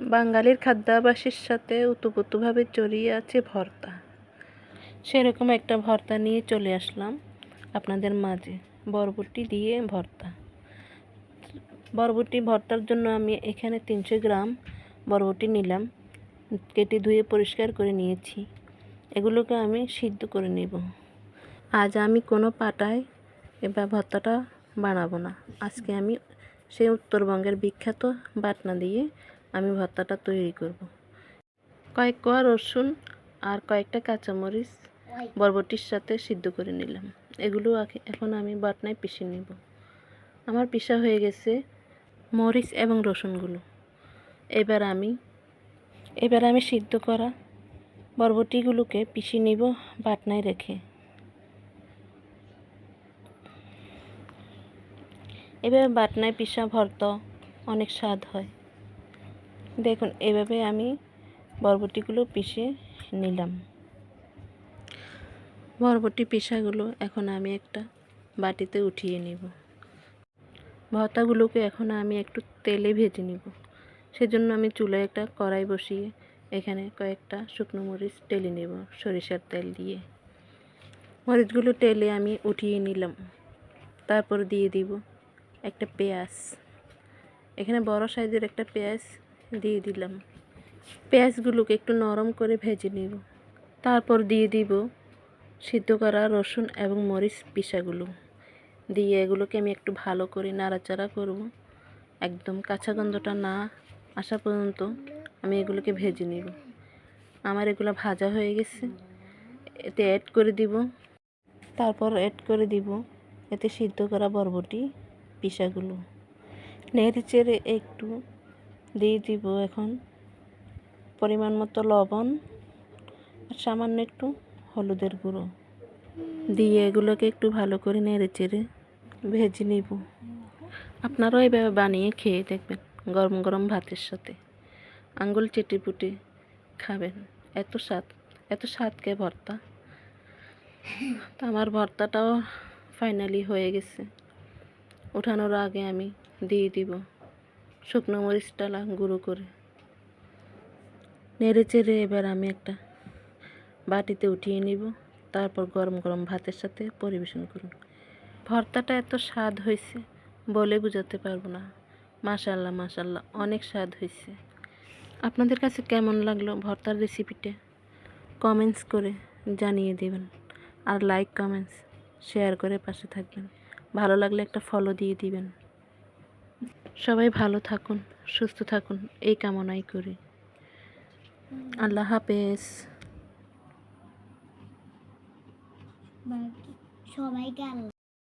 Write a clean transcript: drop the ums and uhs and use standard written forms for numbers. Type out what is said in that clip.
বাঙালির খাদ্যাভ্যাসের সাথে ওতপ্রোতভাবে জড়িয়ে আছে ভর্তা। সেরকম একটা ভর্তা নিয়ে চলে আসলাম আপনাদের মাঝে, বরবটি দিয়ে ভর্তা। বরবটি ভর্তার জন্য আমি এখানে 300 গ্রাম বরবটি নিলাম, কেটে ধুয়ে পরিষ্কার করে নিয়েছি। এগুলোকে আমি সিদ্ধ করে নেব। আজ আমি কোনো পাটায় এবার ভর্তাটা বানাবো না। আজকে আমি সেই উত্তরবঙ্গের বিখ্যাত বাটনা দিয়ে আমি ভর্তাটা তৈরি করব। কয়েক কোয়া রসুন আর কয়েকটা কাঁচামরিচ বরবটির সাথে সিদ্ধ করে নিলাম। এগুলো এখন আমি বাটনায় পিষে নেব। আমার পিষা হয়ে গেছে মরিচ এবং রসুনগুলো। এবার আমি সিদ্ধ করা বরবটিগুলোকে পিষে নেব বাটনায় রেখে। এভাবে বাটনায় পিষা ভর্তা অনেক স্বাদ হয়। দেখুন, এভাবে আমি বরবটিগুলো পিষে নিলাম। বরবটি পিষাগুলো এখন আমি একটা বাটিতে উঠিয়ে নেব। ভর্তাগুলোকে এখন আমি একটু তেলে ভেজে নেব। সেজন্য আমি চুলায় একটা কড়াই বসিয়ে এখানে কয়েকটা শুকনো মরিচ টেলে নেব সরিষার তেল দিয়ে। মরিচগুলো টেলে আমি উঠিয়ে নিলাম। তারপর দিয়ে দিব একটা পেঁয়াজ। এখানে বড় সাইজের একটা পেঁয়াজ দিয়ে দিলাম। পেঁয়াজগুলোকে একটু নরম করে ভেজে নেব। তারপর দিয়ে দিব সিদ্ধ করা রসুন এবং মরিচ পিষাগুলো দিয়ে এগুলোকে আমি একটু ভালো করে নাড়াচাড়া করব। একদম কাঁচা গন্ধটা না আসা পর্যন্ত আমি এগুলোকে ভেজে নেব। আমার এগুলো ভাজা হয়ে গেছে। এতে অ্যাড করে দিব এতে সিদ্ধ করা বরবটি পিষাগুলো। নেড়ে চেড়ে একটু দিয়ে দিব এখন পরিমাণ মতো লবণ আর সামান্য একটু হলুদের গুঁড়ো দিয়ে এগুলোকে একটু ভালো করে নেড়ে চেড়ে ভেজে নিব। আপনারাও এভাবে বানিয়ে খেয়ে দেখবেন গরম গরম ভাতের সাথে, আঙ্গুল চেটেপুটে খাবেন। এত স্বাদকে ভর্তা। তো আমার ভর্তাটাও ফাইনালি হয়ে গেছে। ওঠানোর আগে আমি দিয়ে দিব শুকনো মরিচটা গুঁড়ো করে। নেড়ে চেড়ে এবার আমি একটা বাটিতে উঠিয়ে নিব। তারপর গরম গরম ভাতের সাথে পরিবেশন করুন। ভর্তাটা এত স্বাদ হয়েছে বলে বোঝাতে পারবো না। মাশাআল্লাহ মাশাআল্লাহ, অনেক স্বাদ হয়েছে। আপনাদের কাছে কেমন লাগলো ভর্তার রেসিপিটা কমেন্টস করে জানিয়ে দেবেন। আর লাইক কমেন্টস শেয়ার করে পাশে থাকবেন। ভালো লাগলে একটা ফলো দিয়ে দিবেন। সবাই ভালো থাকুন, সুস্থ থাকুন এই কামনাই করি। আল্লাহ হাফেজ। সবাইকে